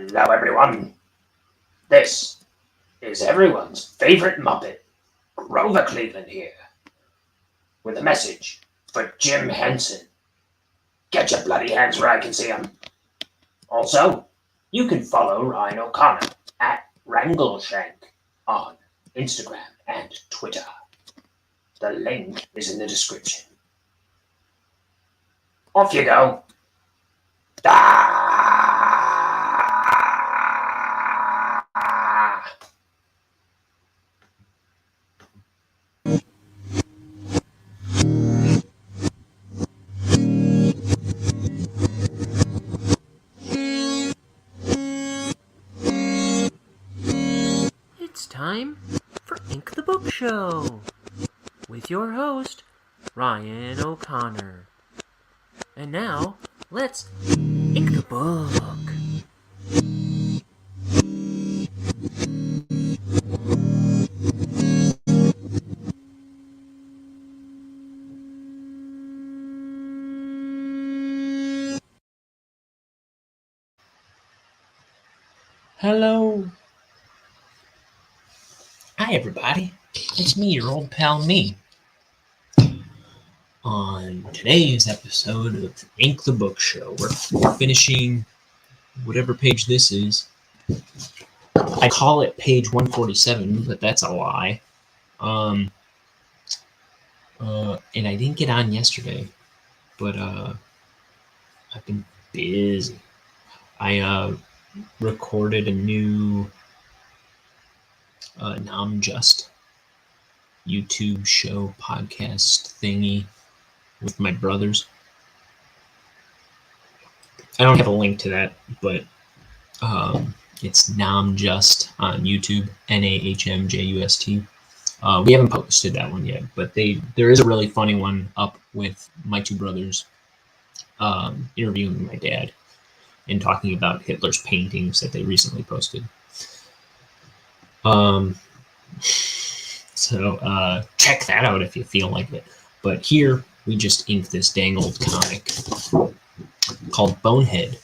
Hello everyone, this is everyone's favourite Muppet, Grover Cleveland here, with a message for Jim Henson. Get your bloody hands where I can see them. Also, you can follow Ryan O'Connor at Wrangleshank on Instagram and Twitter. The link is in the description. Off you go. It's time for Ink the Book Show with your host, Ryan O'Connor. And now, let's ink the book. Hello. Hi, everybody. It's me, your old pal, me. On today's episode of Ink the Book Show, we're finishing whatever page this is. I call it page 147, but that's a lie. And I didn't get on yesterday, but I've been busy. I recorded a new Just YouTube show podcast thingy with my brothers. I don't have a link to that, but it's Just on YouTube, NAHMJUST. We haven't posted that one yet, but there is a really funny one up with my two brothers interviewing my dad and talking about Hitler's paintings that they recently posted. So check that out if you feel like it. But here we just inked this dang old comic called Bonehead.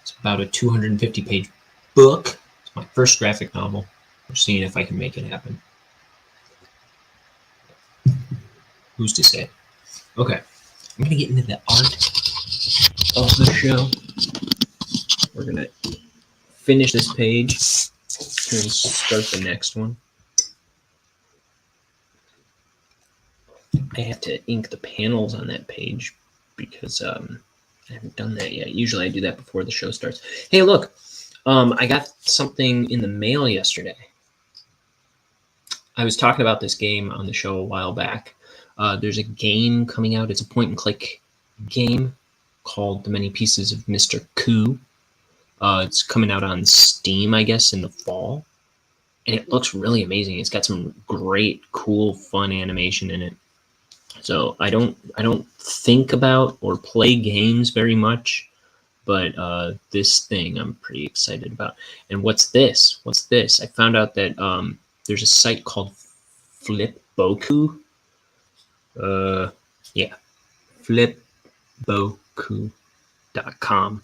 It's about a 250-page book. It's my first graphic novel. We're seeing if I can make it happen. Who's to say? Okay, I'm gonna get into the art of the show. We're gonna finish this page and start the next one. I have to ink the panels on that page because I haven't done that yet. Usually I do that before the show starts. Hey, look, I got something in the mail yesterday. I was talking about this game on the show a while back. There's a game coming out. It's a point-and-click game called The Many Pieces of Mr. Coo. It's coming out on Steam, I guess, in the fall. And it looks really amazing. It's got some great, cool, fun animation in it. So I don't think about or play games very much, but this thing I'm pretty excited about. And what's this? I found out that there's a site called Flipboku. Flipboku.com.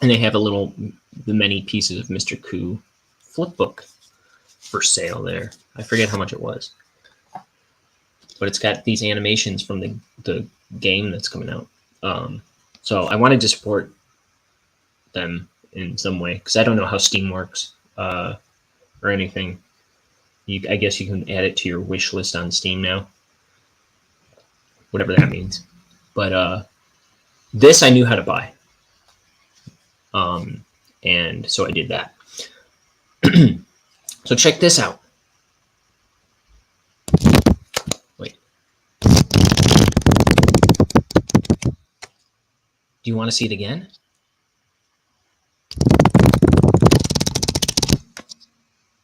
And they have The Many Pieces of Mr. Coo flipbook for sale there. I forget how much it was. But it's got these animations from the game that's coming out. So I wanted to support them in some way, because I don't know how Steam works or anything. I guess you can add it to your wish list on Steam now. Whatever that means. But this I knew how to buy. And so I did that. So check this out. Wait. Do you want to see it again?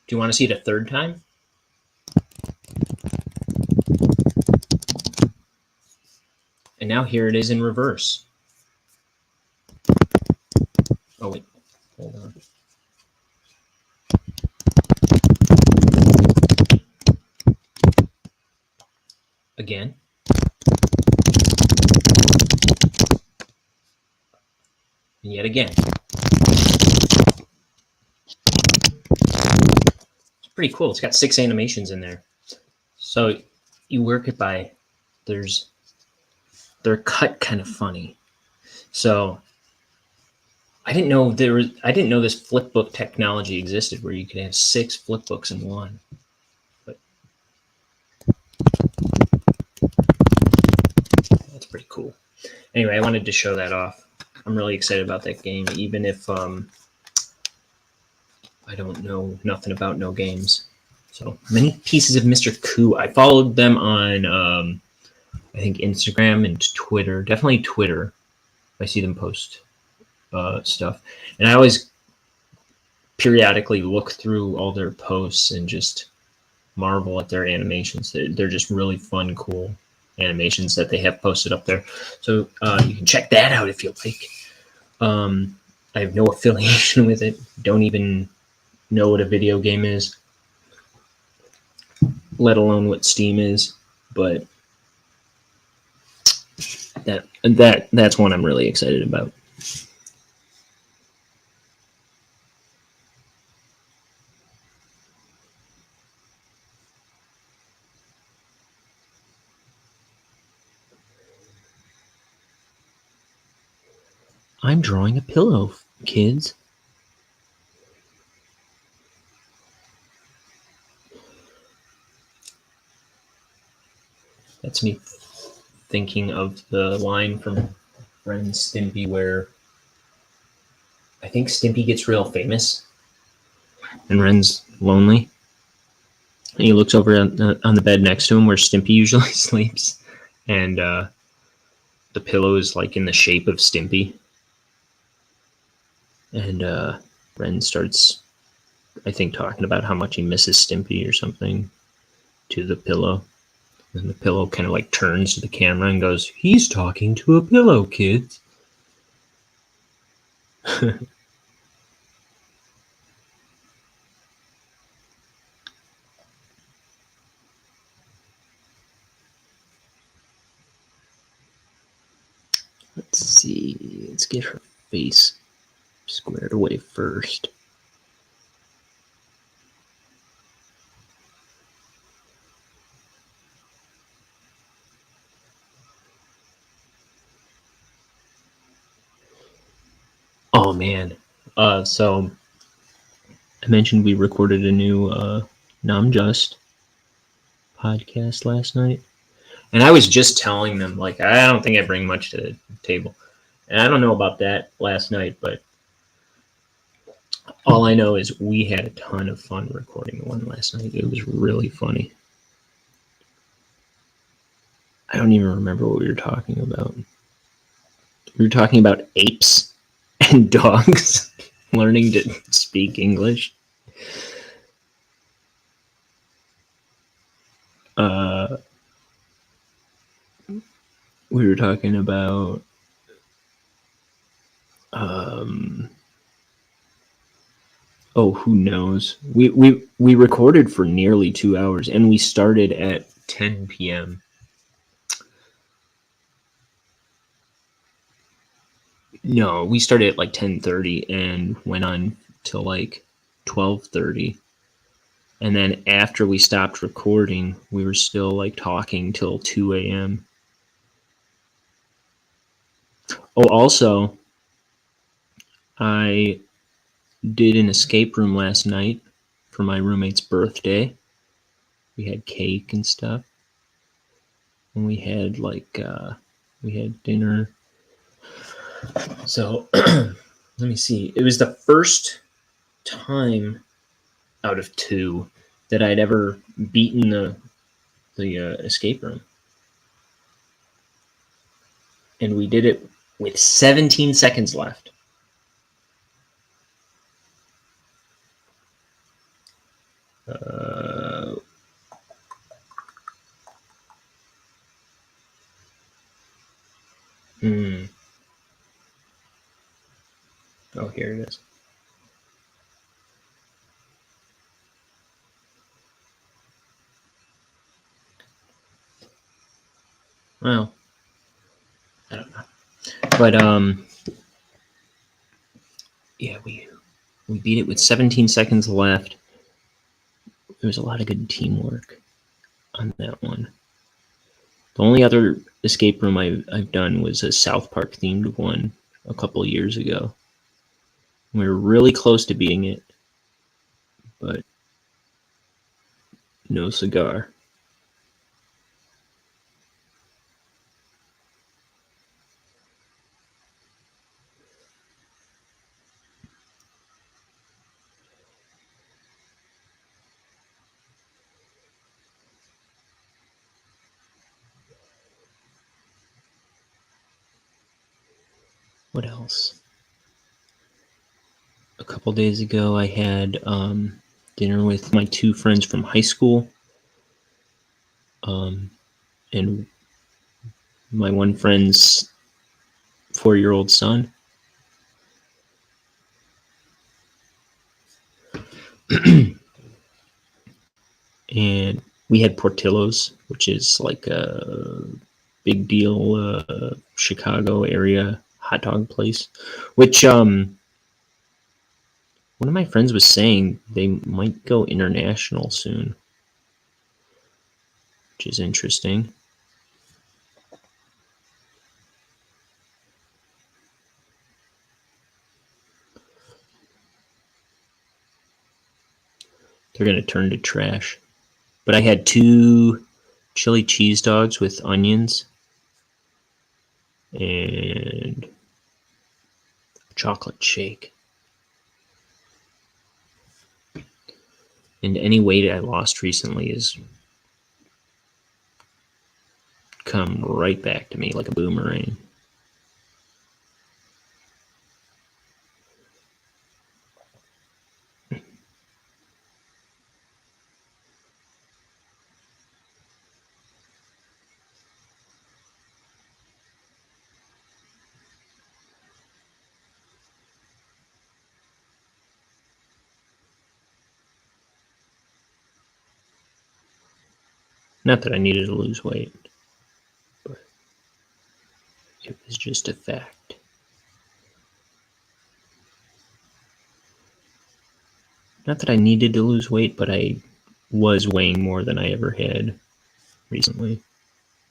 Do you want to see it a third time? And now here it is in reverse. Oh, wait. Hold on. Again. And yet again. pretty cool. It's got 6 animations in there. So you work it by they're cut kind of funny. So I didn't know this flip book technology existed where you could have 6 flip books in one. But that's pretty cool. Anyway, I wanted to show that off. I'm really excited about that game, even if I don't know nothing about no games. So many pieces of Mr. Koo. I followed them on I think Instagram and Twitter. Definitely Twitter. I see them post stuff, and I always periodically look through all their posts and just marvel at their animations. They're just really fun, cool animations that they have posted up there. So you can check that out if you like. I have no affiliation with it. Don't even know what a video game is, let alone what Steam is. But that's one I'm really excited about. I'm drawing a pillow, kids. That's me thinking of the line from Ren and Stimpy where I think Stimpy gets real famous and Ren's lonely. And he looks over on the bed next to him where Stimpy usually sleeps. And the pillow is like in the shape of Stimpy. And Ren starts, I think, talking about how much he misses Stimpy or something to the pillow. And the pillow kind of like turns to the camera and goes, "He's talking to a pillow, kids." Let's see. Let's get her face squared away first. Oh man. So I mentioned we recorded a new Namjust podcast last night. And I was just telling them, like, I don't think I bring much to the table. And I don't know about that last night, but all I know is we had a ton of fun recording one last night. It was really funny. I don't even remember what we were talking about. We were talking about apes and dogs learning to speak English. We were talking about who knows? We recorded for nearly 2 hours and we started at 10 p.m. No, we started at like 10:30 and went on till like 12:30. And then after we stopped recording, we were still like talking till 2 a.m. Oh, also, I did an escape room last night for my roommate's birthday. We had cake and stuff. And we had we had dinner. So let me see. It was the first time out of 2 that I'd ever beaten the escape room. And we did it with 17 seconds left. Oh, here it is. Well, I don't know. But yeah, we beat it with 17 seconds left. there was a lot of good teamwork on that one. The only other escape room I've done was a South Park themed one a couple years ago. We were really close to beating it, but no cigar. What else? A couple days ago, I had dinner with my two friends from high school, and my one friend's 4-year-old son. And we had Portillo's, which is like a big deal Chicago area hot dog place, which one of my friends was saying they might go international soon, which is interesting. They're going to turn to trash. But I had 2 chili cheese dogs with onions and a chocolate shake. And any weight I lost recently has come right back to me like a boomerang. Not that I needed to lose weight, but it was just a fact. Not that I needed to lose weight, but I was weighing more than I ever had recently,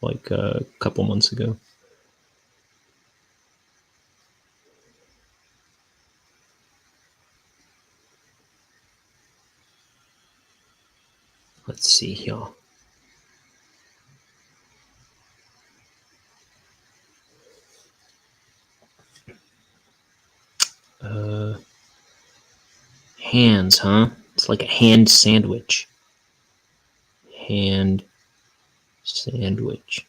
like a couple months ago. Let's see, y'all. Hands, huh? It's like a hand sandwich. Hand sandwich.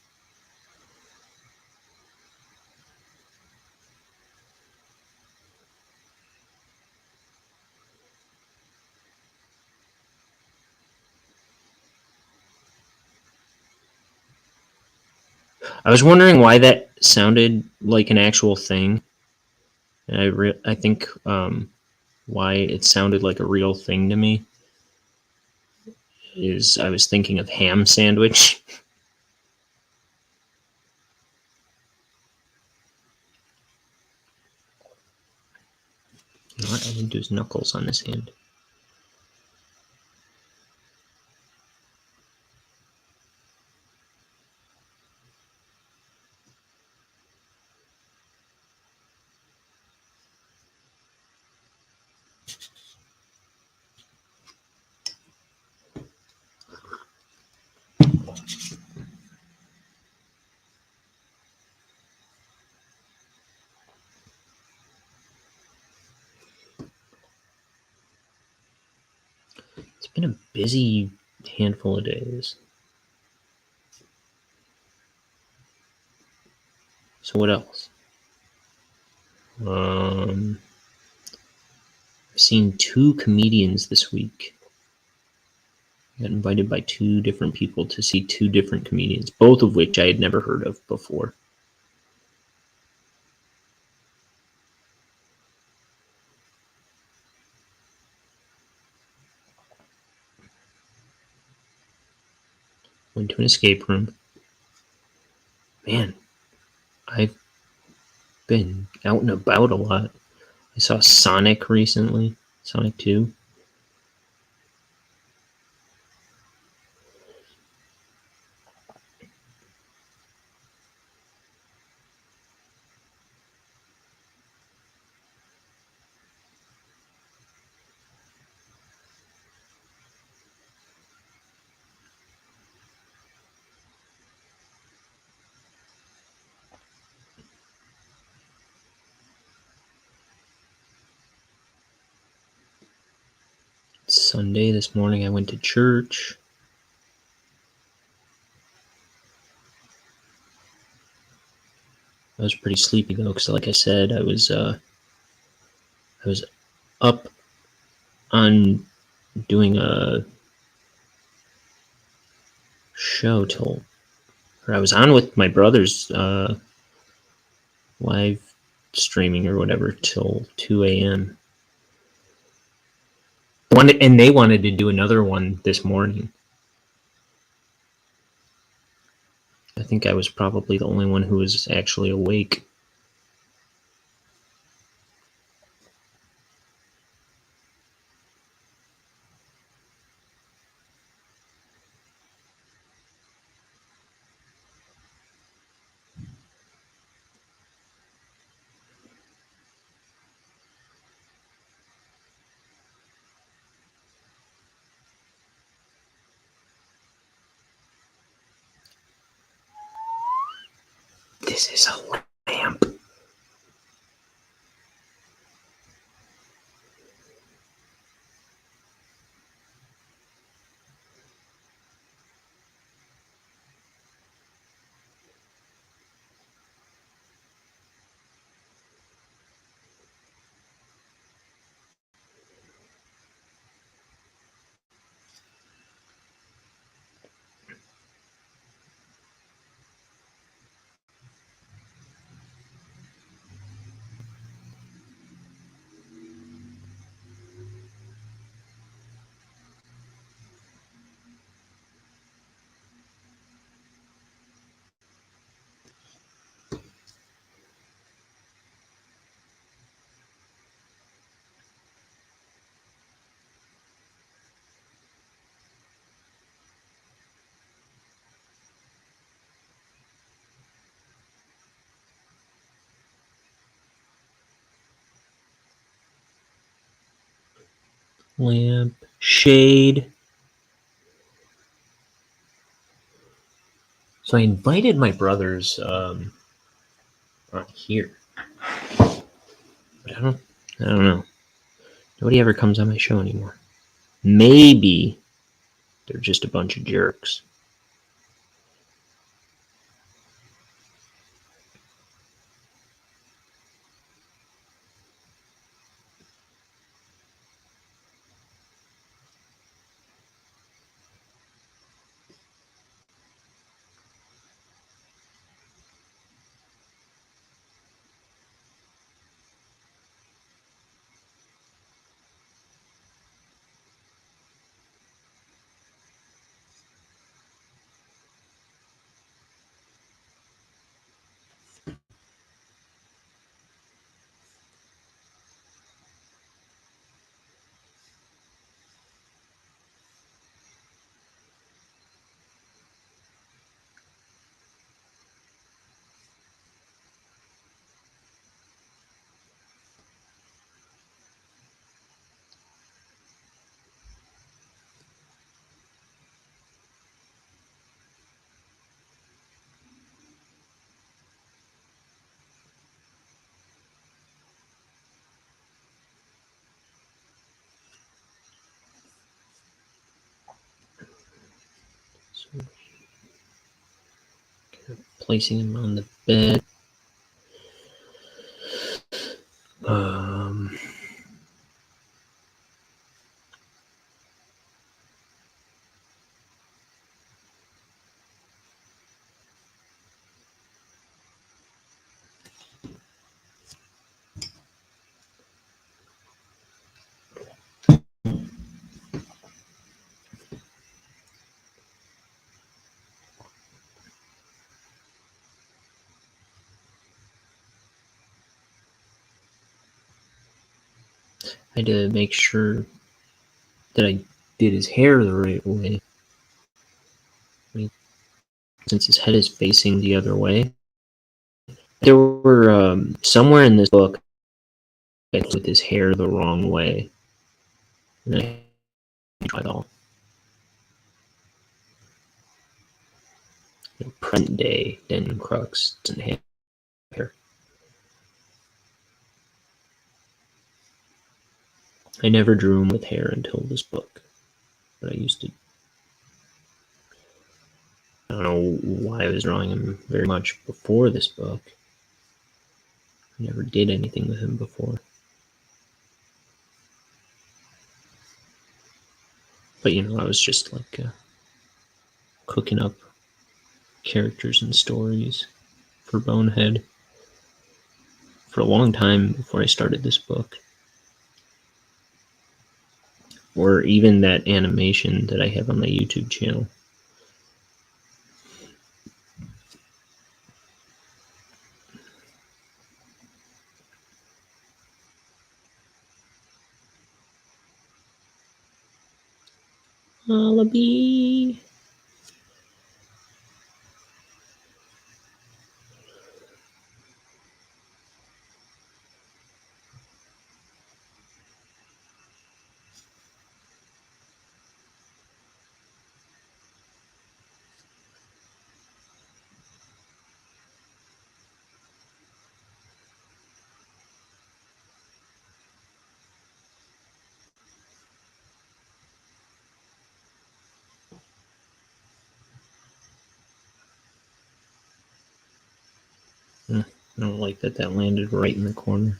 I was wondering why that sounded like an actual thing, and I think why it sounded like a real thing to me is I was thinking of ham sandwich. You know what? I didn't do his knuckles on this hand. It's been a busy handful of days. So what else? I've seen 2 comedians this week. I got invited by 2 different people to see 2 different comedians, both of which I had never heard of before. Went to an escape room. Man, I've been out and about a lot. I saw Sonic recently, Sonic 2. Sunday this morning I went to church. I was pretty sleepy though, because like I said, I was up on doing a show or I was on with my brother's live streaming or whatever till 2 a.m. And they wanted to do another one this morning. I think I was probably the only one who was actually awake. This is a lamp. Lamp, shade. So I invited my brothers on here, but I don't know. Nobody ever comes on my show anymore. Maybe they're just a bunch of jerks. So, placing them on the bed. I had to make sure that I did his hair the right way. Since his head is facing the other way. There were somewhere in this book with his hair the wrong way. And I tried all. Present day Den Crux and hair. I never drew him with hair until this book, but I used to. I don't know why I was drawing him very much before this book. I never did anything with him before. But I was just like cooking up characters and stories for Bonehead for a long time before I started this book. Or even that animation that I have on my YouTube channel. Wallaby. I don't like that landed right in the corner.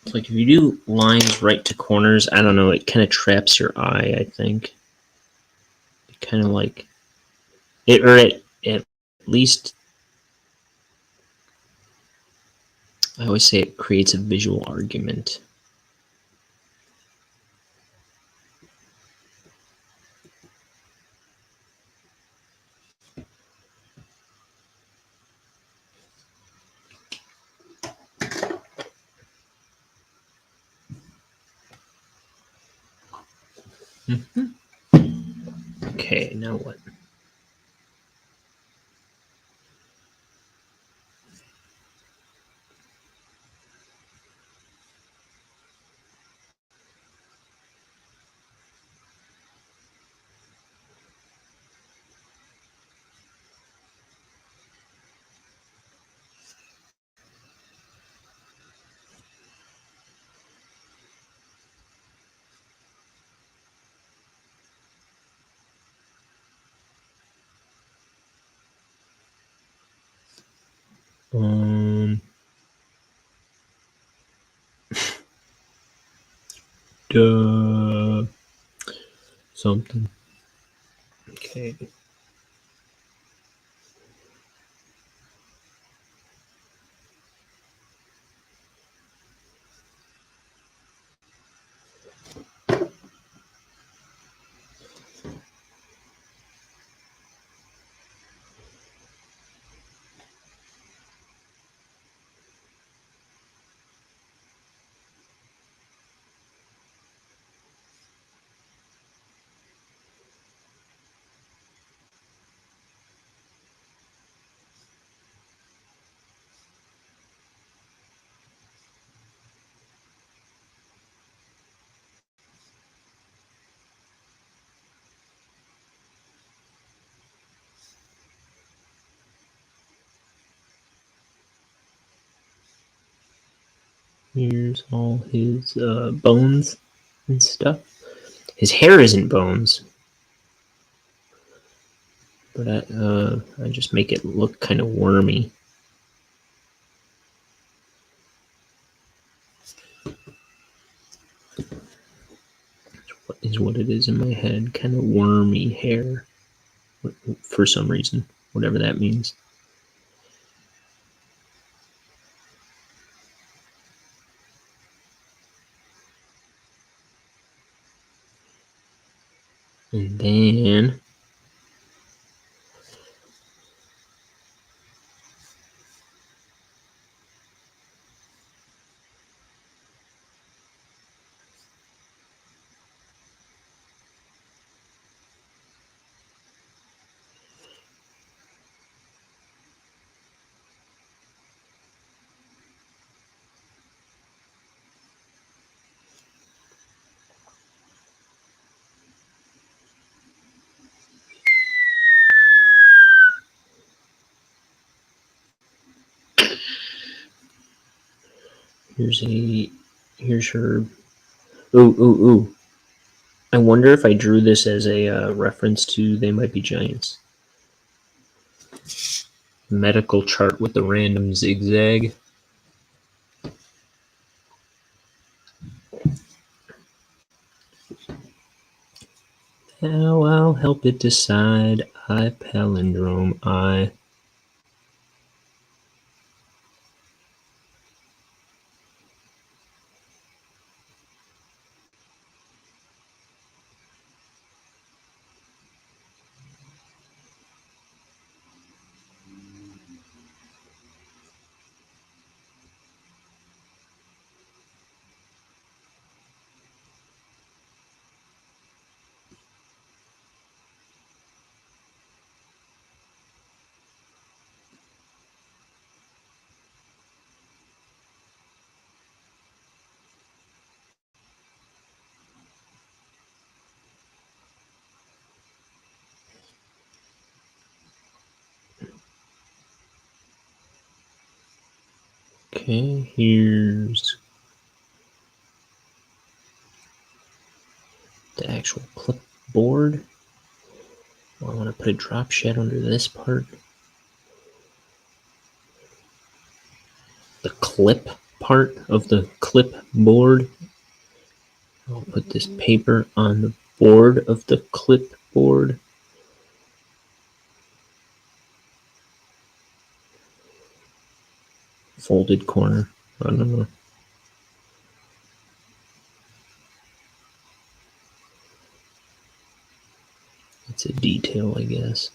It's like if you do lines right to corners, I don't know, it kind of traps your eye, I think. It kind of like it, or at least I always say it creates a visual argument. Okay, now what? Duh. Something. Okay. Here's all his bones and stuff. His hair isn't bones, but I just make it look kind of wormy. Is what it is in my head, kind of wormy hair for some reason, whatever that means. And then Here's her. Ooh. I wonder if I drew this as a reference to They Might Be Giants. Medical chart with the random zigzag. How I'll help it decide. I palindrome. I. Okay, here's the actual clipboard. I want to put a drop shed under this part. The clip part of the clipboard. I'll put this paper on the board of the clipboard. Folded corner. I don't know. It's a detail, I guess.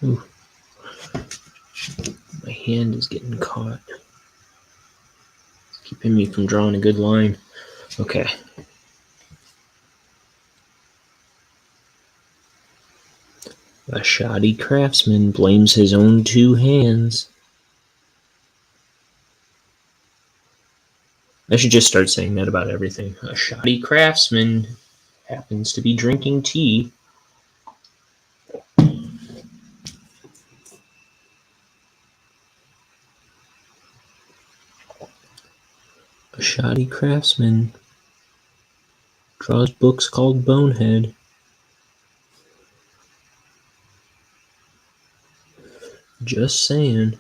Ooh. My hand is getting caught. It's keeping me from drawing a good line. Okay. A shoddy craftsman blames his own two hands. I should just start saying that about everything. A shoddy craftsman happens to be drinking tea. A shoddy craftsman draws books called Bonehead. Just saying.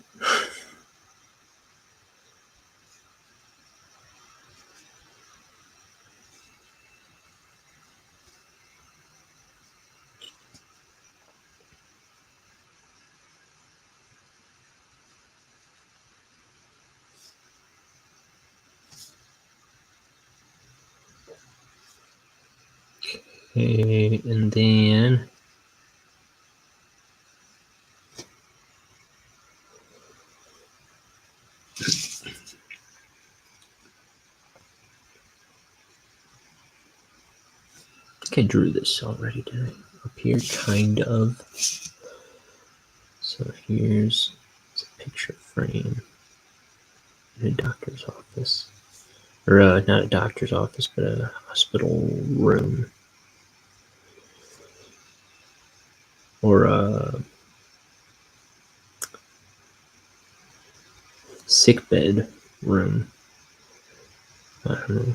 Okay, and then I think I drew this already, did I? Up here, kind of. So here's a picture frame in a doctor's office. Or not a doctor's office, but a hospital room. Or a sickbed room. I don't know.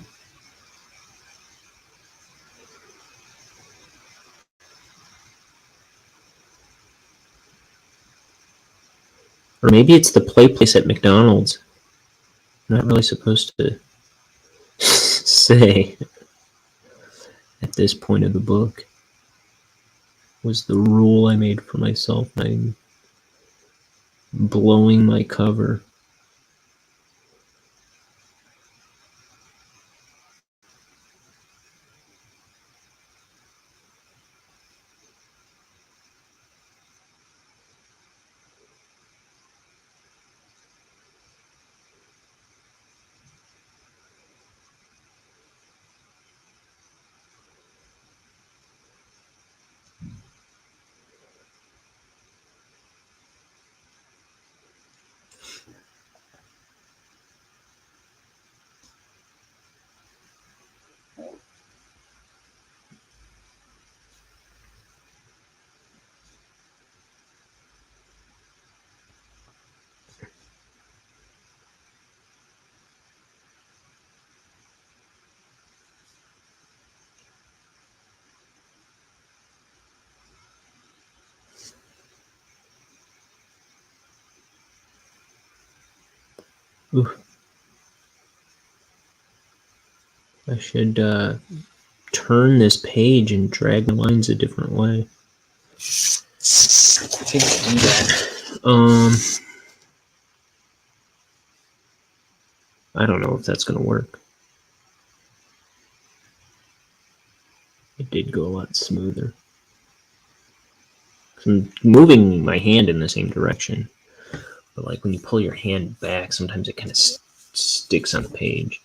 Or maybe it's the play place at McDonald's. I'm not really supposed to say at this point of the book. Was the rule I made for myself. I'm blowing my cover. Ooh. I should turn this page and drag the lines a different way. I think I'll do that. I don't know if that's going to work. It did go a lot smoother. I'm moving my hand in the same direction, but like when you pull your hand back, sometimes it kind of sticks on the page.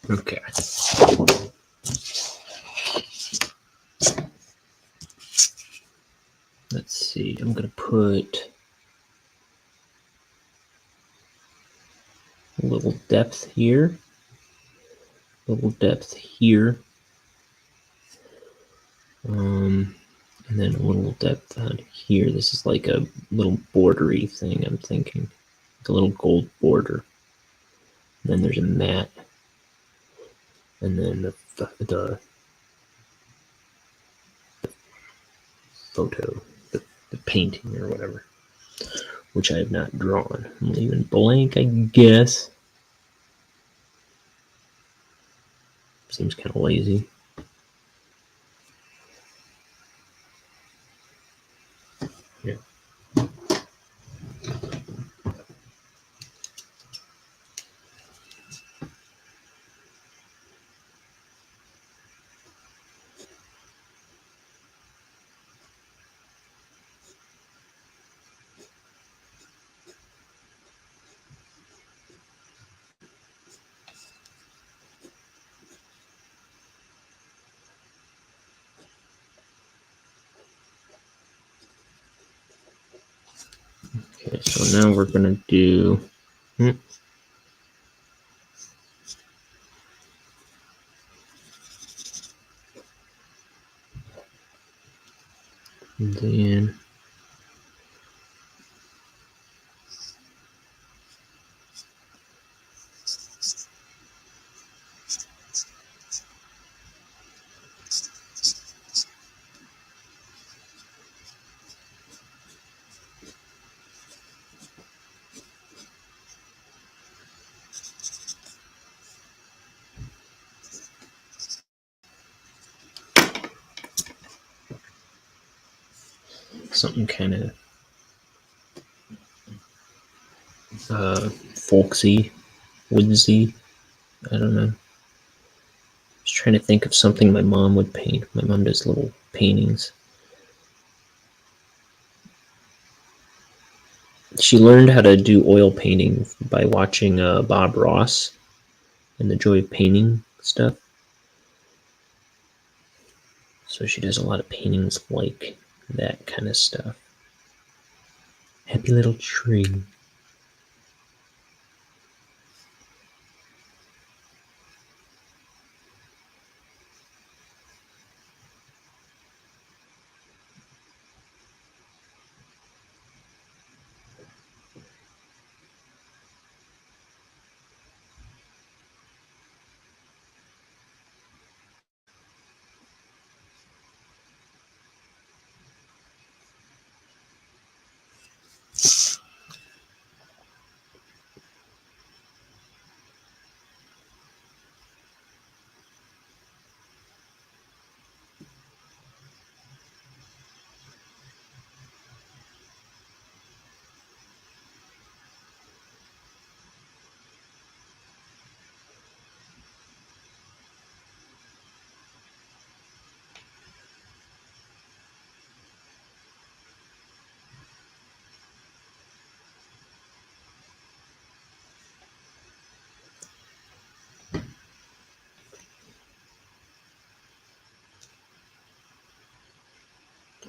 Okay. Let's see. I'm going to put a little depth here, a little depth here, and then a little depth on here. This is like a little bordery thing, I'm thinking. Like a little gold border. And then there's a matte. And then the photo, the painting or whatever, which I have not drawn. I'm leaving blank, I guess. Seems kind of lazy. Yeah. Okay, so now we're gonna do. And then something kind of folksy, woodsy. I don't know. Just trying to think of something my mom would paint. My mom does little paintings. She learned how to do oil painting by watching Bob Ross and the Joy of Painting stuff. So she does a lot of paintings like that kind of stuff. Happy little tree.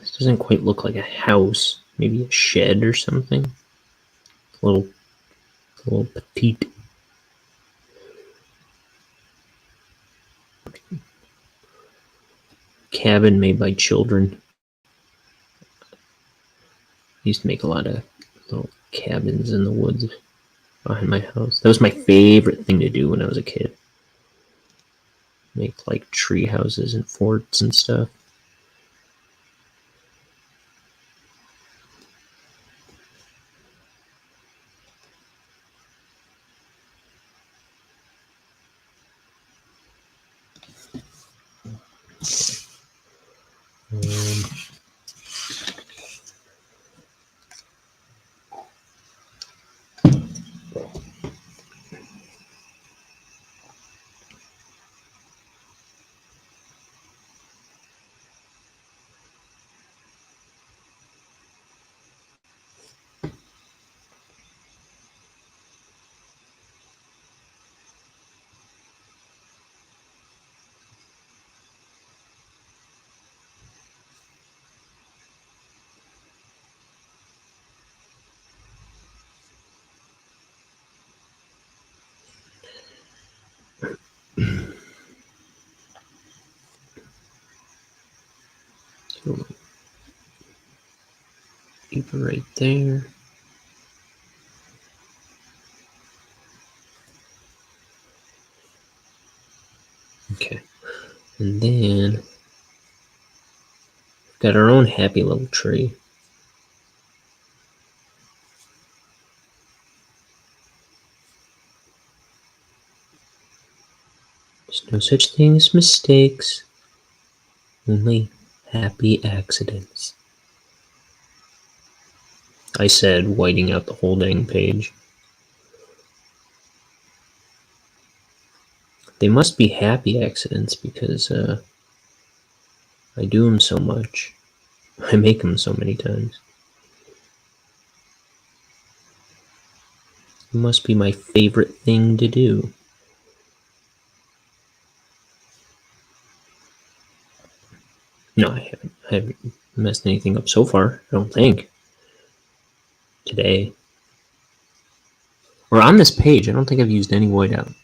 This doesn't quite look like a house. Maybe a shed or something. A little petite. Cabin made by children. I used to make a lot of little cabins in the woods behind my house. That was my favorite thing to do when I was a kid. Make like tree houses and forts and stuff. So, keep it right there. Okay. And then we've got our own happy little tree. There's no such thing as mistakes, only happy accidents. I said, whiting out the whole dang page. They must be happy accidents because I do them so much. I make them so many times. It must be my favorite thing to do. No, I haven't. I haven't messed anything up so far, I don't think. Today. Or on this page, I don't think I've used any whiteout.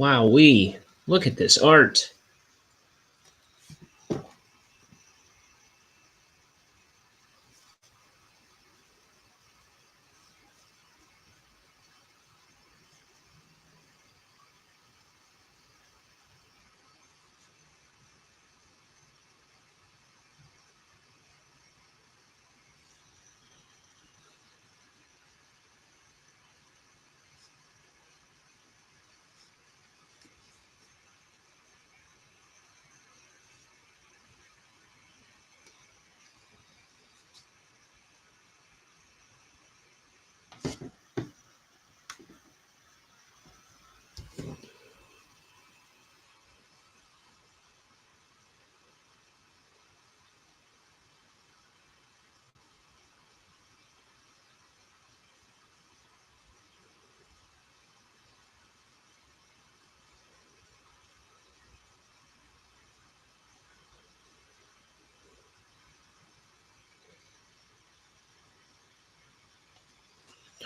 Wowee, look at this art.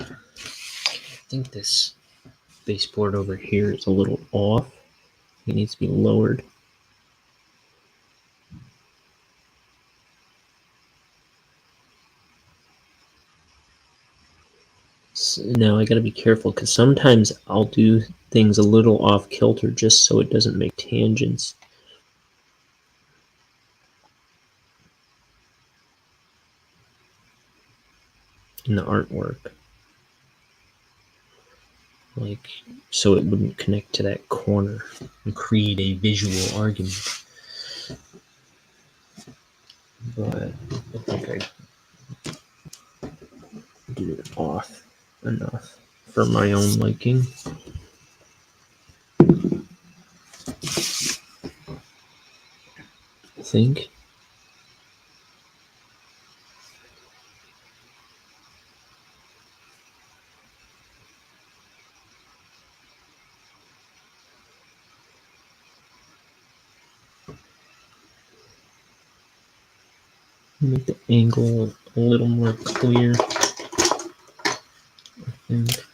I think this baseboard over here is a little off. It needs to be lowered. now I gotta be careful because sometimes I'll do things a little off kilter just so it doesn't make tangents. In the artwork. Like, so it wouldn't connect to that corner and create a visual argument. But I think I did it off enough for my own liking. I think. Make the angle a little more clear, I think.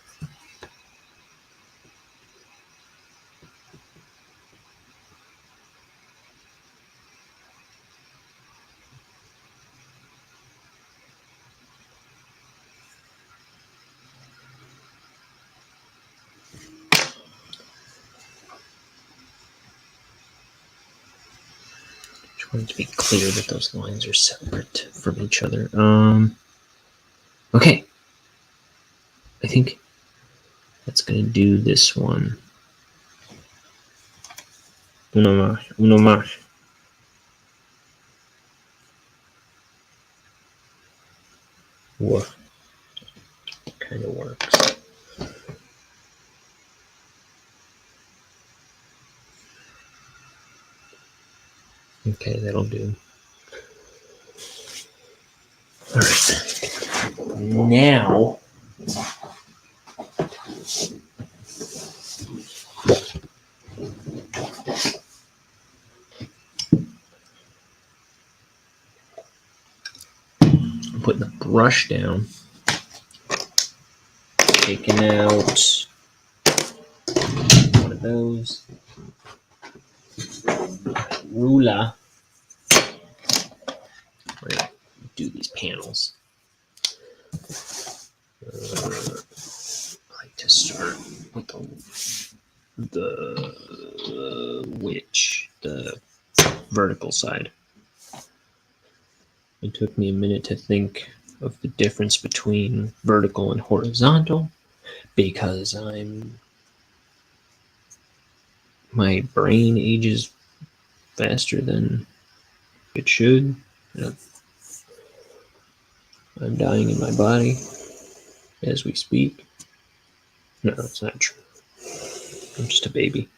Just want it to be clear that those lines are separate from each other. Okay. I think that's gonna do this one. Uno más, uno más. Whoa. Kind of works. Okay, that'll do. All right. Now, I'm putting the brush down, taking out one of those. Ruler. We're gonna do these panels. I like to start with the vertical side. It took me a minute to think of the difference between vertical and horizontal because my brain ages faster than it should. I'm dying in my body as we speak. No, it's not true. I'm just a baby.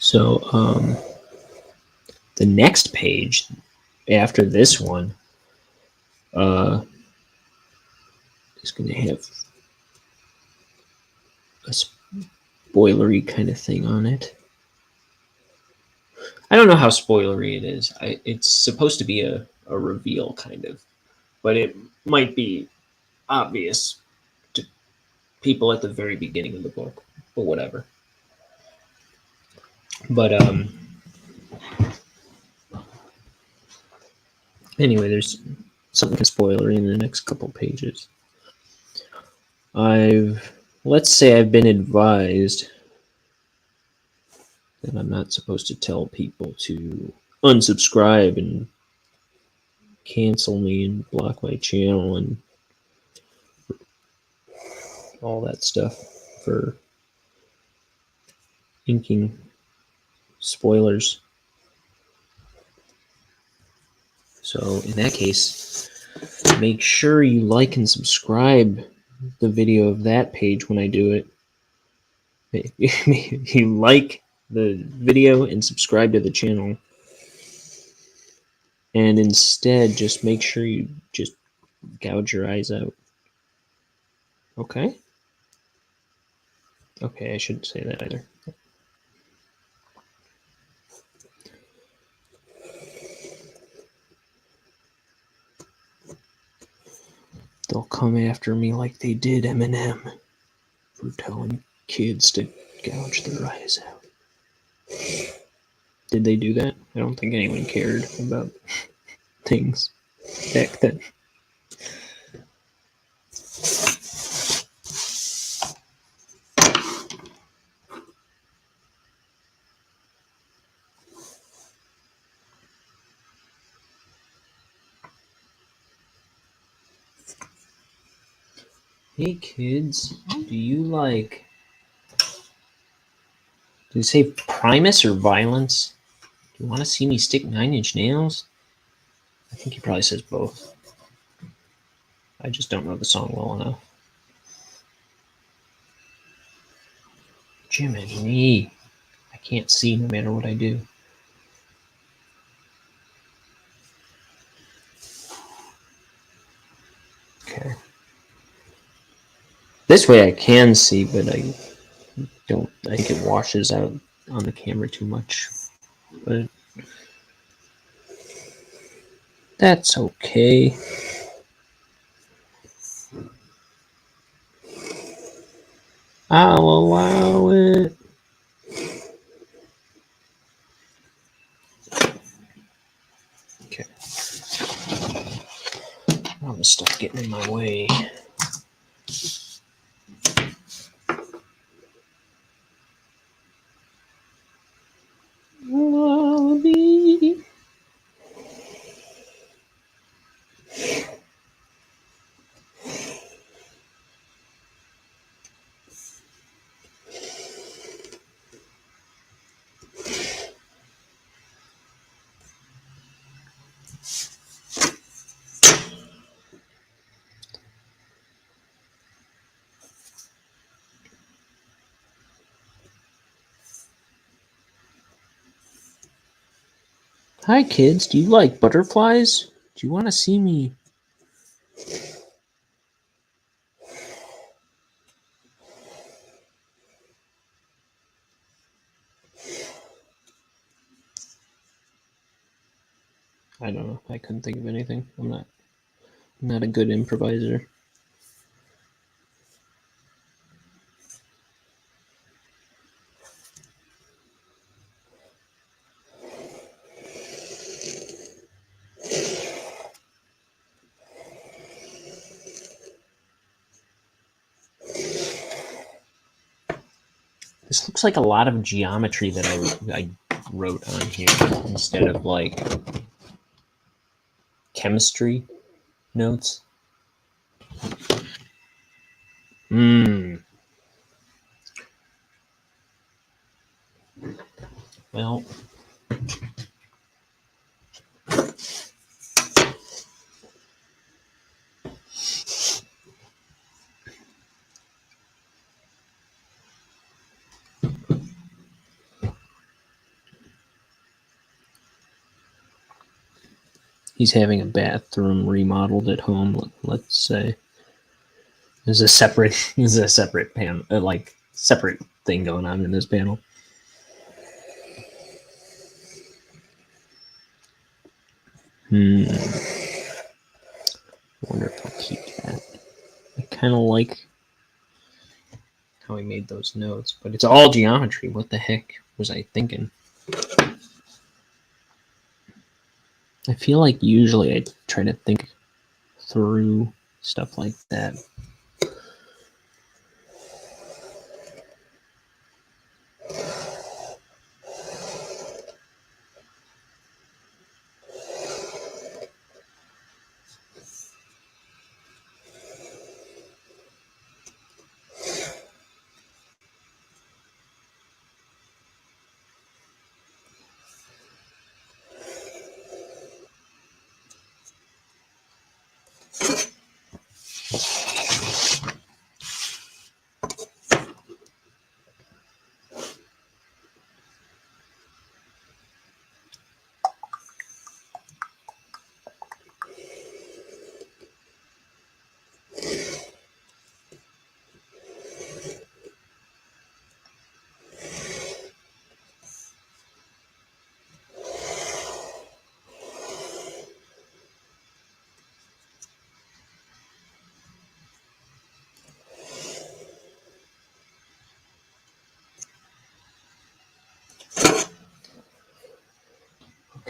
So the next page after this one is going to have a spoilery kind of thing on it. I don't know how spoilery it is. It's supposed to be a reveal kind of, but it might be obvious to people at the very beginning of the book, but whatever. But anyway, there's something spoilery in the next couple pages. Let's say I've been advised that I'm not supposed to tell people to unsubscribe and cancel me and block my channel and all that stuff for inking spoilers. So in that case, make sure you like and subscribe the video of that page when I do it. You like the video and subscribe to the channel. And instead, just make sure you just gouge your eyes out. Okay? Okay, I shouldn't say that either. They'll come after me like they did Eminem for telling kids to gouge their eyes out. Did they do that? I don't think anyone cared about things back then. Hey kids, do you like... Did it say Primus or Violence? Do you want to see me stick 9 Inch Nails? I think he probably says both. I just don't know the song well enough. Jiminy, I can't see no matter what I do. Okay. This way I can see, but I think it washes out on the camera too much. But that's okay. I'll allow it. Okay. All this stuff getting in my way. Lullaby. Hi kids, do you like butterflies? Do you want to see me? I don't know. I couldn't think of anything. I'm not a good improviser. This looks like a lot of geometry that I wrote on here instead of like chemistry notes. Well, he's having a bathroom remodeled at home. Let's say there's a separate panel, like separate thing going on in this panel. I wonder if I'll keep that. I kind of like how he made those notes, but it's all geometry. What the heck was I thinking? I feel like usually I try to think through stuff like that.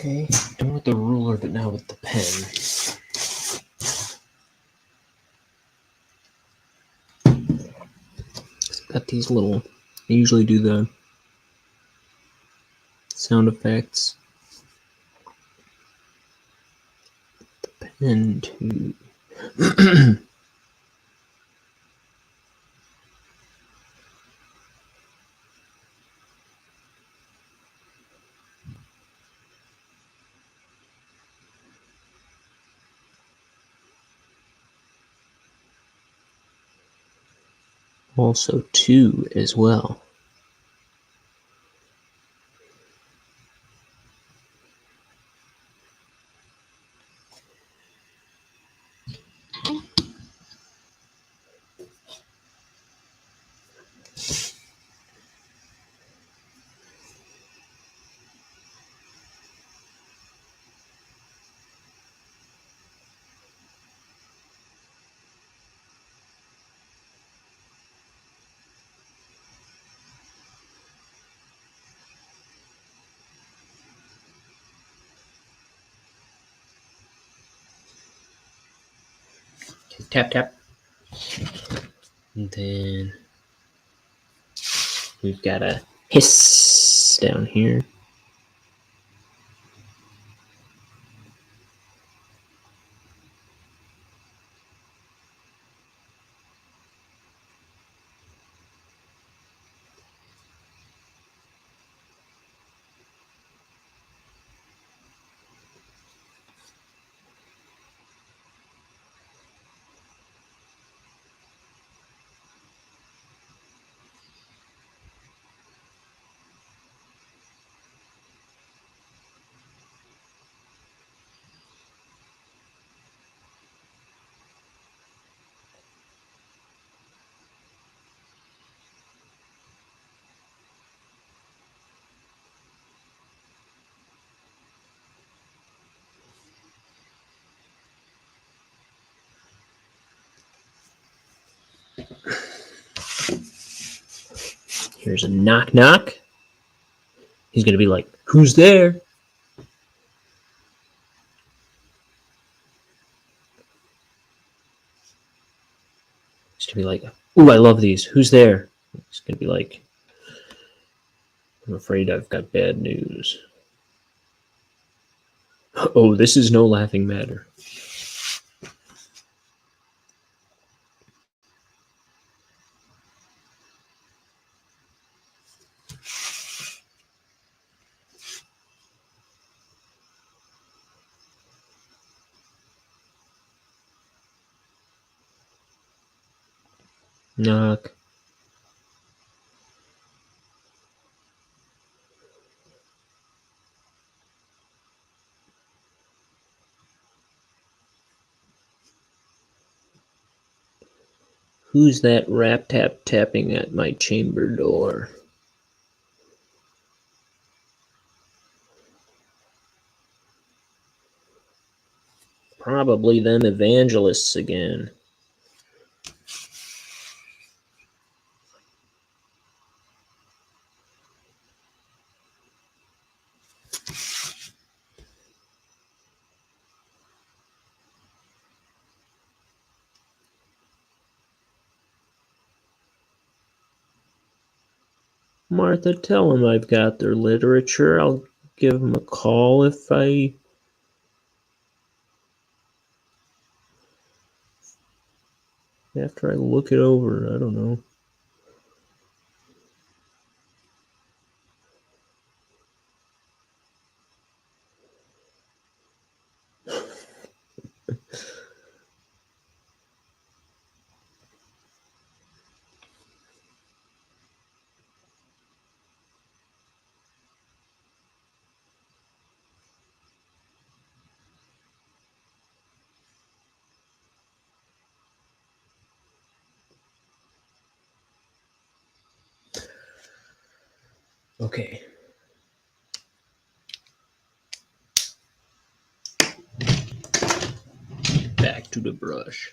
Okay, done with the ruler, but now with the pen. Got these little, I usually do the sound effects. The pen too. Also 2 as well. Tap, tap. And then we've got a hiss down here. Here's a knock knock. He's going to be like, who's there? He's going to be like, ooh, I love these. Who's there? He's going to be like, I'm afraid I've got bad news. Oh, this is no laughing matter. Knock. Who's that rap tap tapping at my chamber door? Probably them evangelists again. Martha, tell them I've got their literature. I'll give them a call if I... after I look it over. I don't know. Okay. Back to the brush.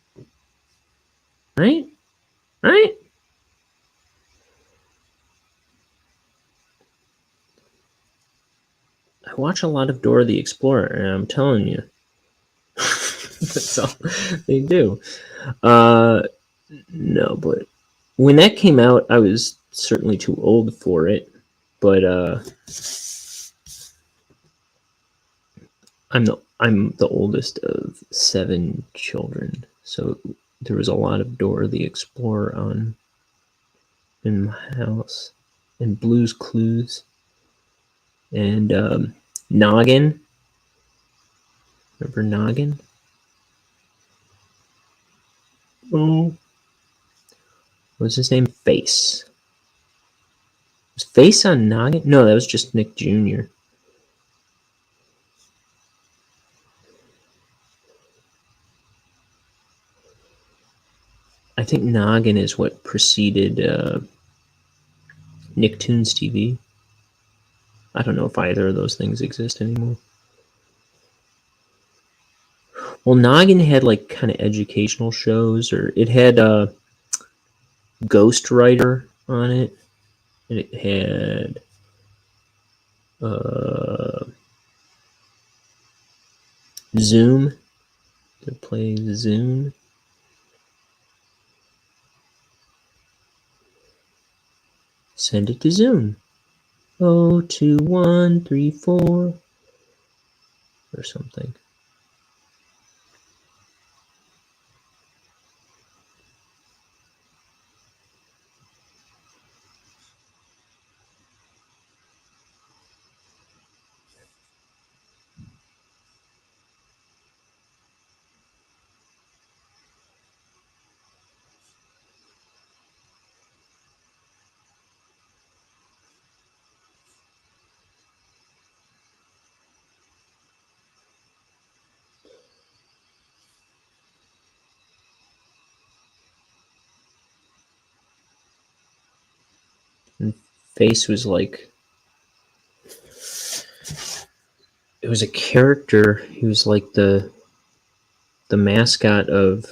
Right? Right? I watch a lot of Dora the Explorer, and I'm telling you. That's all they do. No, but when that came out, I was certainly too old for it. But I'm the oldest of 7 children, so there was a lot of Dora the Explorer on in my house, and Blue's Clues, and Noggin. Remember Noggin? Oh, what's his name? Face. Was Face on Noggin? No, that was just Nick Jr. I think Noggin is what preceded Nicktoons TV. I don't know if either of those things exist anymore. Well, Noggin had like kind of educational shows, or it had Ghost Rider on it, and it had Zoom. They're playing Zoom. Send it to Zoom. 02134 or something. And Face was like, it was a character. He was like the mascot of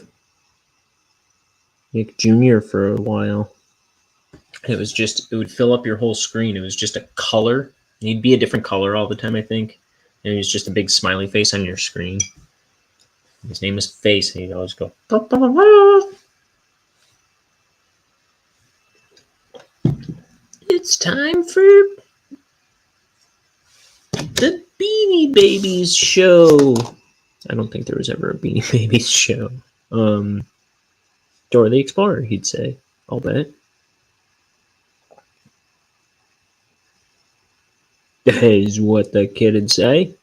Nick Jr. for a while. It was just, it would fill up your whole screen. It was just a color. He'd be a different color all the time, I think. And he was just a big smiley face on your screen. His name was Face, and he'd always go. It's time for the Beanie Babies show. I don't think there was ever a Beanie Babies show. Dora the Explorer, he'd say. I'll bet. That is what the kid would say.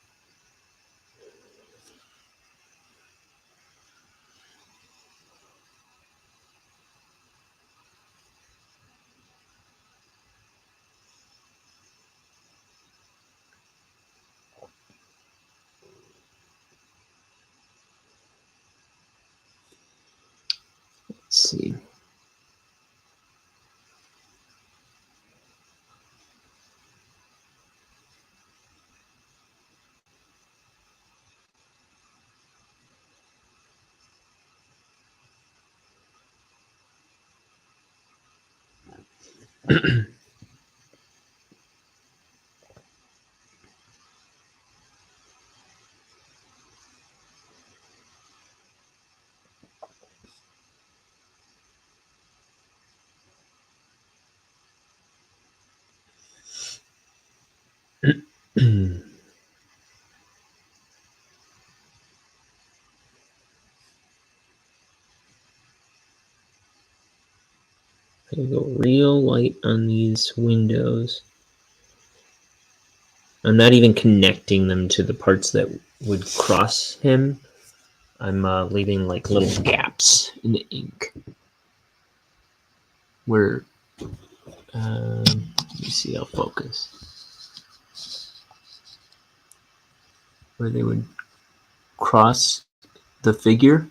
Let's see. I go real light on these windows. I'm not even connecting them to the parts that would cross him. I'm leaving like little gaps in the ink where, let me see, I'll focus. Where they would cross the figure.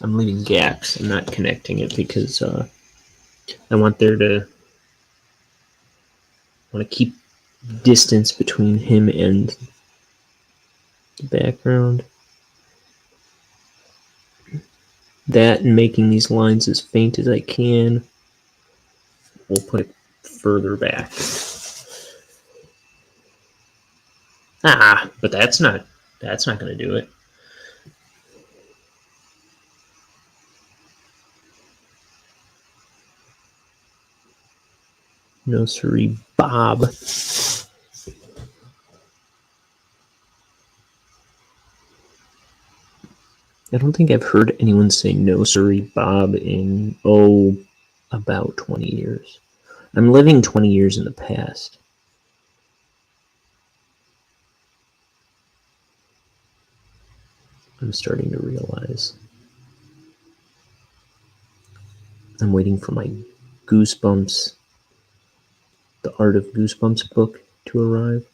I'm leaving gaps. I'm not connecting it because I want to keep distance between him and the background. that and making these lines as faint as I can. We'll put it further back. But that's not going to do it. No siree, Bob. I don't think I've heard anyone say no siree, Bob in, about 20 years. I'm living 20 years in the past. I'm starting to realize. I'm waiting for my Goosebumps, the Art of Goosebumps book to arrive.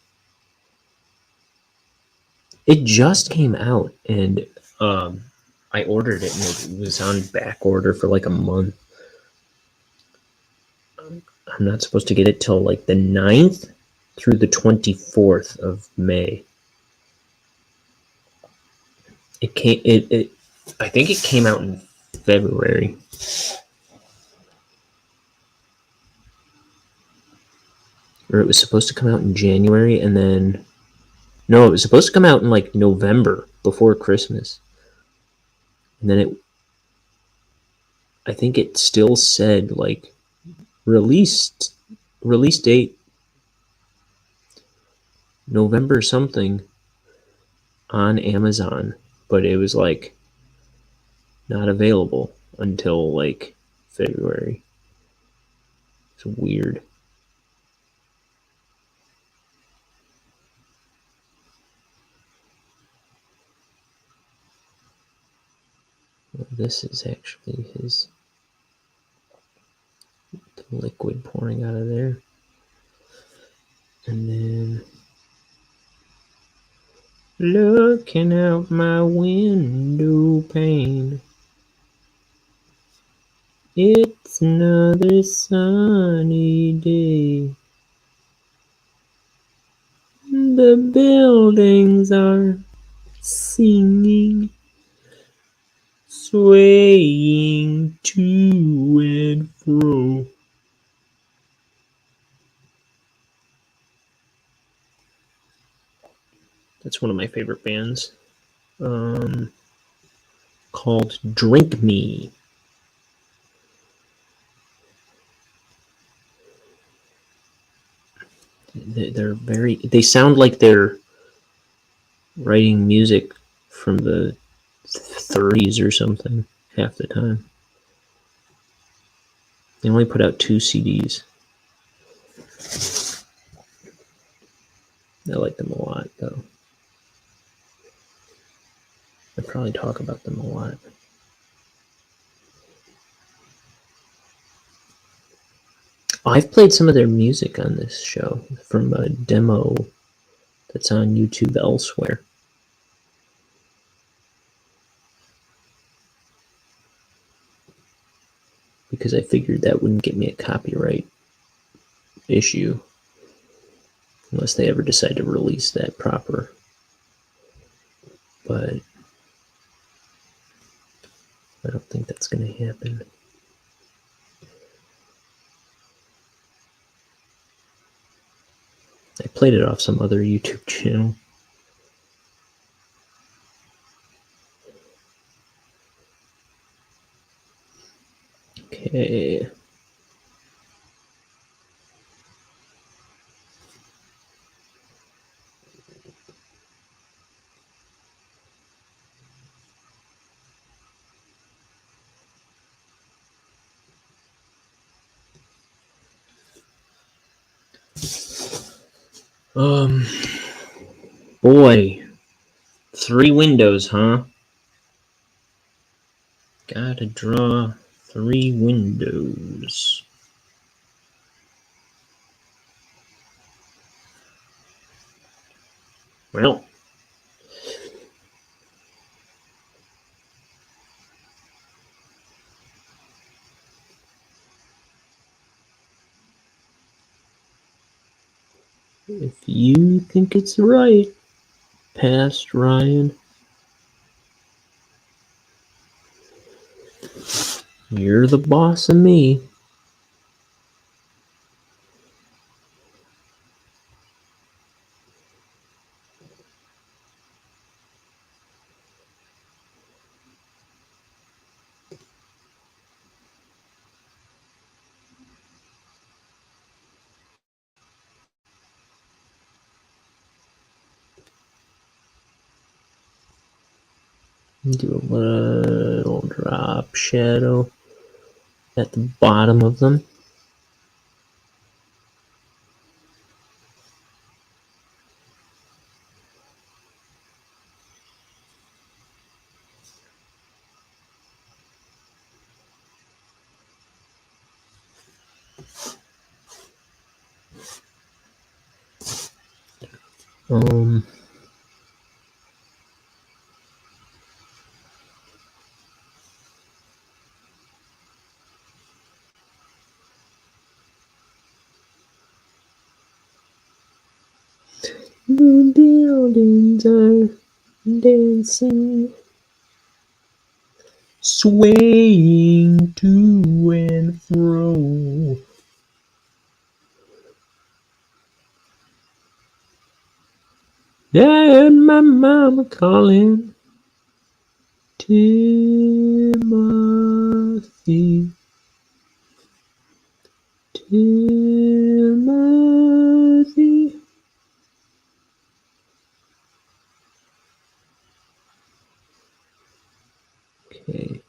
It just came out, and I ordered it, and it was on back order for like a month. I'm not supposed to get it till like the 9th through the 24th of May. It came. I think it came out in February. Or it was supposed to come out in January, and then no, it was supposed to come out in like November before Christmas. And then I think it still said like release date November something on Amazon, but it was like not available until like February. It's weird. Well, this is actually the liquid pouring out of there. And then looking out my window pane, it's another sunny day. The buildings are singing, swaying to and fro. That's one of my favorite bands. Called Drink Me. They sound like they're writing music from the 30s or something half the time. They only put out 2 CDs. I like them a lot, though. I probably talk about them a lot. I've played some of their music on this show from a demo that's on YouTube elsewhere. Because I figured that wouldn't get me a copyright issue unless they ever decide to release that proper. But I don't think that's going to happen. I played it off some other YouTube channel. Okay. Boy, 3 windows, huh? Gotta draw 3 windows. Well, if you think it's right, past Ryan. You're the boss of me. Do a little drop shadow at the bottom of them. Um, the buildings are dancing, swaying to and fro. I heard my mama calling Timothy. Timothy. Okay.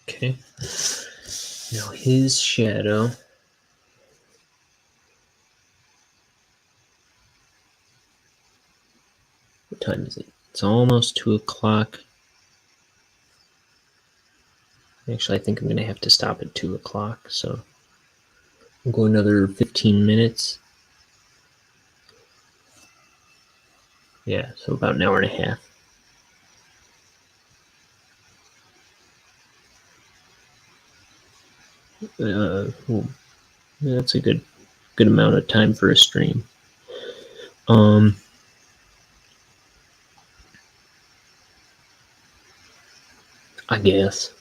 Okay. Now his shadow. What time is it? It's almost 2 o'clock. Actually, I think I'm going to have to stop at 2 o'clock, so we'll go another 15 minutes. Yeah, so about an hour and a half. Well, that's a good amount of time for a stream. I guess.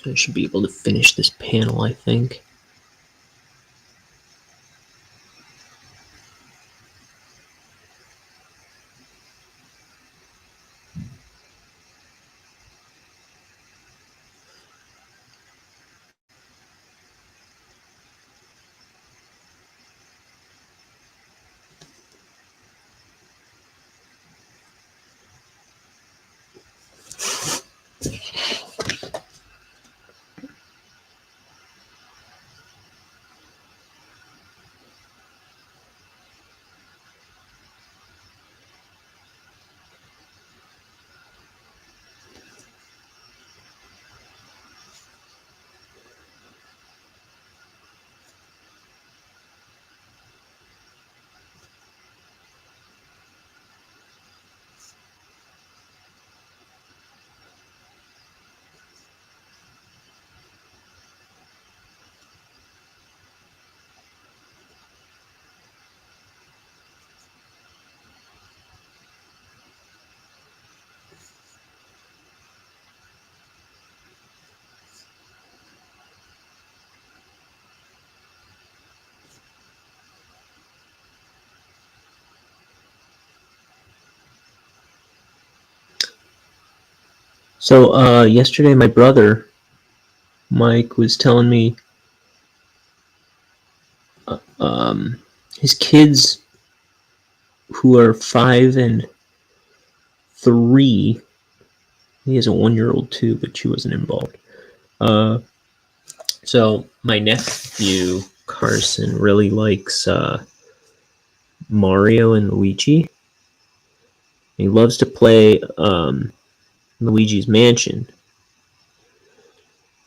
So I should be able to finish this panel, I think. So yesterday my brother Mike was telling me his kids who are 5 and 3. He has a 1-year-old too, but she wasn't involved. So my nephew Carson really likes Mario and Luigi. He loves to play Luigi's Mansion.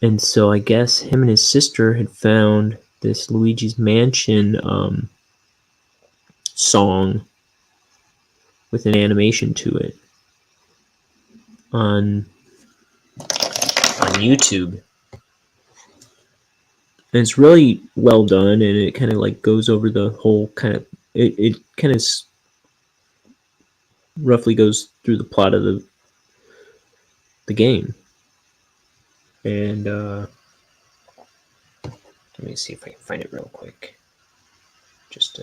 And so I guess him and his sister had found this Luigi's Mansion song with an animation to it on YouTube. And it's really well done, and it kind of like goes over the whole kind of it kind of roughly goes through the plot of the game. And let me see if I can find it real quick. Just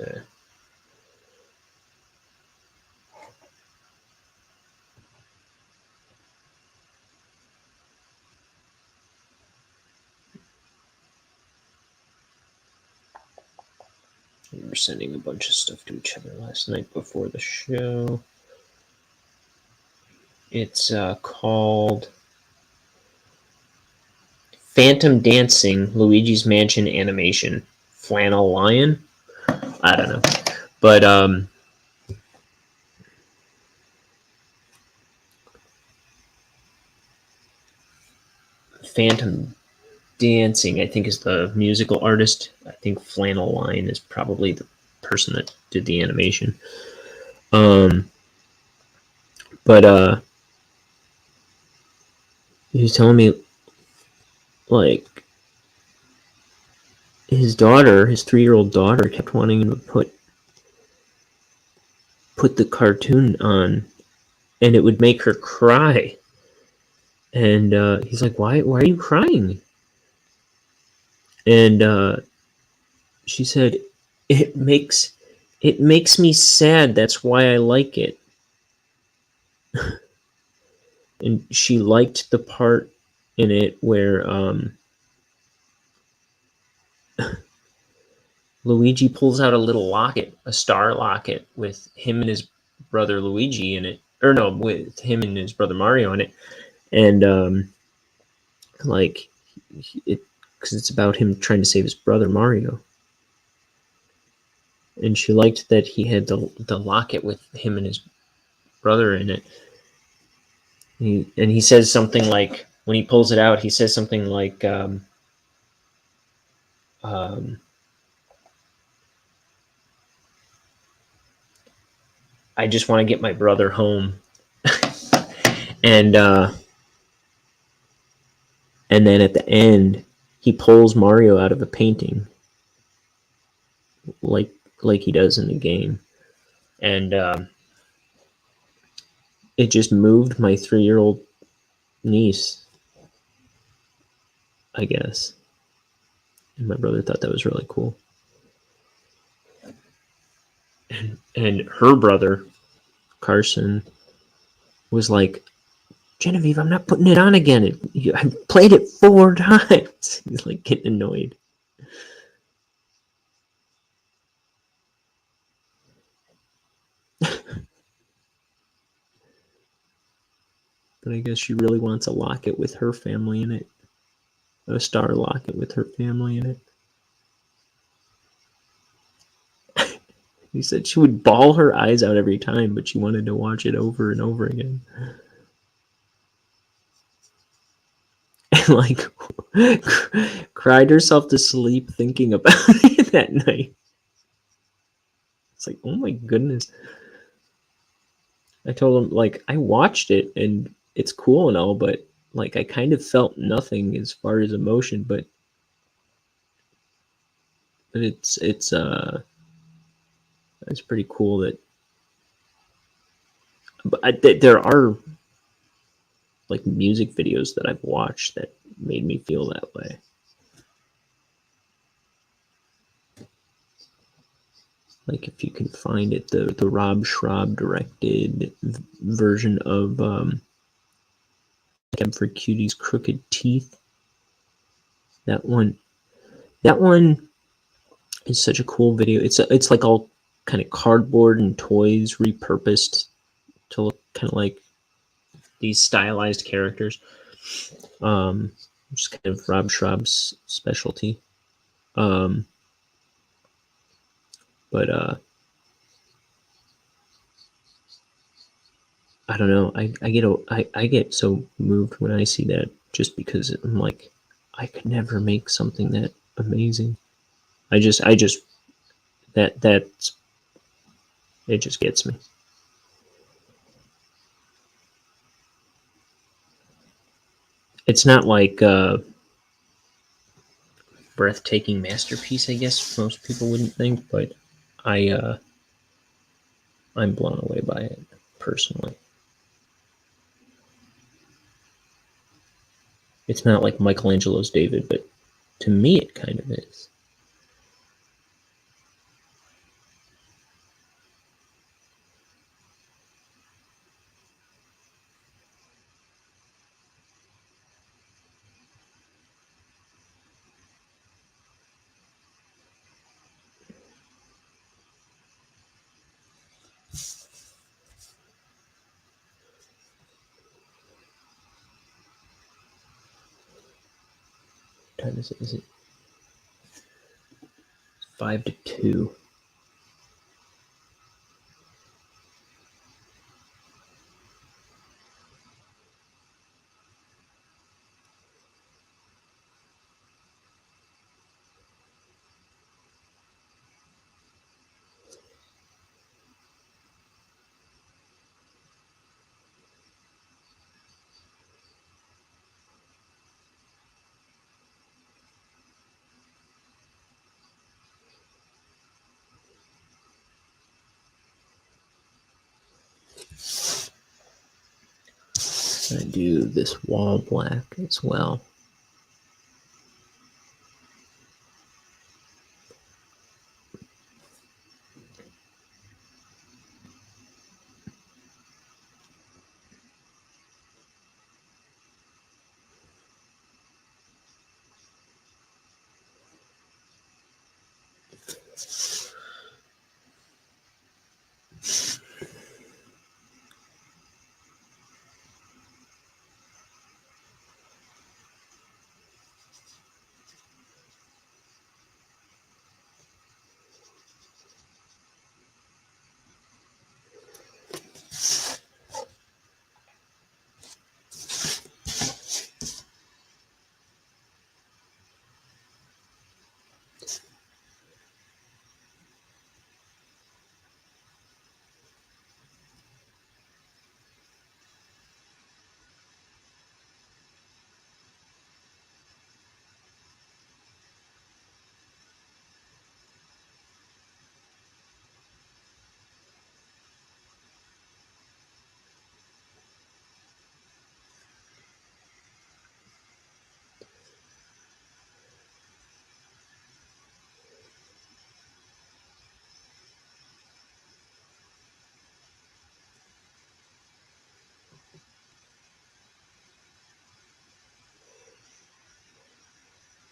we were sending a bunch of stuff to each other last night before the show. It's called Phantom Dancing Luigi's Mansion Animation. Flannel Lion? I don't know. But Phantom Dancing, I think, is the musical artist. I think Flannel Lion is probably the person that did the animation. But he was telling me, like, his 3-year-old daughter, kept wanting him to put the cartoon on, and it would make her cry. And he's like, why are you crying? And she said, it makes me sad, that's why I like it. And she liked the part in it where Luigi pulls out a little locket, a star locket, with him and his brother Luigi in it, or no, with him and his brother Mario in it, and like it, because it's about him trying to save his brother Mario. And she liked that he had the locket with him and his brother in it. He says something like, when he pulls it out, he says something like, I just want to get my brother home. and then at the end, he pulls Mario out of a painting, like he does in the game. And it just moved my 3-year-old niece, I guess. And my brother thought that was really cool. And her brother, Carson, was like, Genevieve, I'm not putting it on again. I played it 4 times. He's like getting annoyed. But I guess she really wants a locket with her family in it. A star locket with her family in it. He said she would bawl her eyes out every time, but she wanted to watch it over and over again. And like cried herself to sleep thinking about it that night. It's like, oh my goodness. I told him, like, I watched it and it's cool and all, but like I kind of felt nothing as far as emotion, but it's pretty cool that. But there are like music videos that I've watched that made me feel that way. Like, if you can find it, the Rob Schrab directed version of for Cutie's Crooked Teeth. That one is such a cool video. It's like all kind of cardboard and toys repurposed to look kind of like these stylized characters. Which is kind of Rob Schraub's specialty. But I don't know. I get so moved when I see that, just because I'm like, I could never make something that amazing. That's it just gets me. It's not like a breathtaking masterpiece, I guess most people wouldn't think, but I'm blown away by it personally. It's not like Michelangelo's David, but to me it kind of is. What time is it? Is it 5 to 2? I do this wall black as well.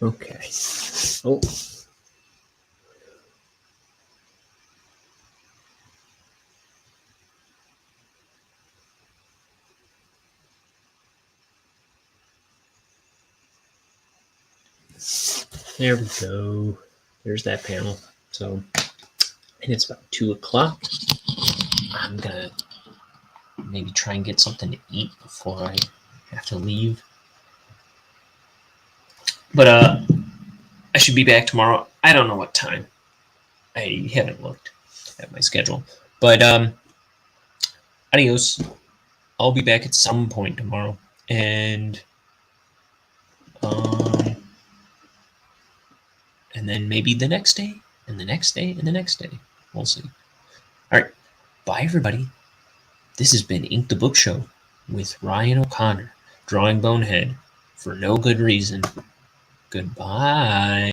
Okay. Oh. There we go. There's that panel. So, and it's about 2 o'clock. I'm gonna maybe try and get something to eat before I have to leave. But I should be back tomorrow. I don't know what time. I haven't looked at my schedule. But adios. I'll be back at some point tomorrow. And then maybe the next day, and the next day, and the next day. We'll see. All right. Bye, everybody. This has been Ink the Book Show with Ryan O'Connor, drawing Bonehead for no good reason. Goodbye.